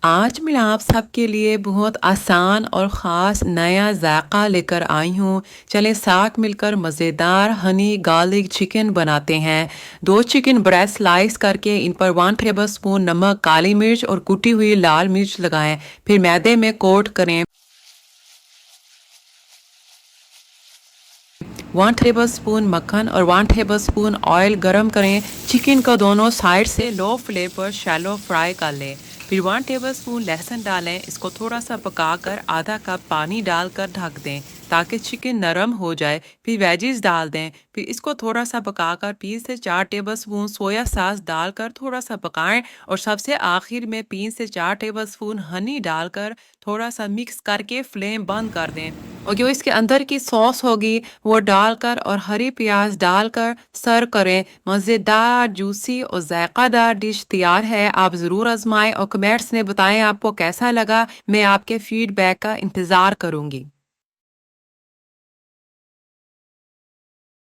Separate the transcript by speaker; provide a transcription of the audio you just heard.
Speaker 1: आज मैं आप सबके लिए बहुत आसान और ख़ास नया ज़ायक़ा लेकर आई हूँ। चलें साथ मिलकर मज़ेदार हनी गार्लिक चिकन बनाते हैं। 2 चिकन ब्रेस्ट स्लाइस करके इन पर 1 टेबलस्पून नमक, काली मिर्च और कुटी हुई लाल मिर्च लगाएं। फिर मैदे में कोट करें। 1 टेबलस्पून मक्खन और 1 टेबलस्पून ऑयल गरम करें। चिकन को दोनों साइड से लो फ्लेम पर शैलो फ्राई कर लें। फिर 1 टेबलस्पून लहसुन डालें। इसको थोड़ा सा पकाकर आधा कप पानी डालकर ढक दें ताकि चिकन नरम हो जाए। फिर वेजिस डाल दें। फिर इसको थोड़ा सा पकाकर 3 से 4 टेबलस्पून सोया सॉस डालकर थोड़ा सा पकाएं और सबसे आखिर में 3 से 4 टेबलस्पून हनी डालकर थोड़ा सा मिक्स करके फ्लेम बंद कर दें। और जो इसके अंदर की सॉस होगी वो डालकर और हरी प्याज डालकर सर्व करें। मज़ेदार, जूसी और जायकादार डिश तैयार है। आप ज़रूर आजमाएं और कमेंट्स में बताएं आपको कैसा लगा। मैं आपके फीडबैक का इंतज़ार करूंगी।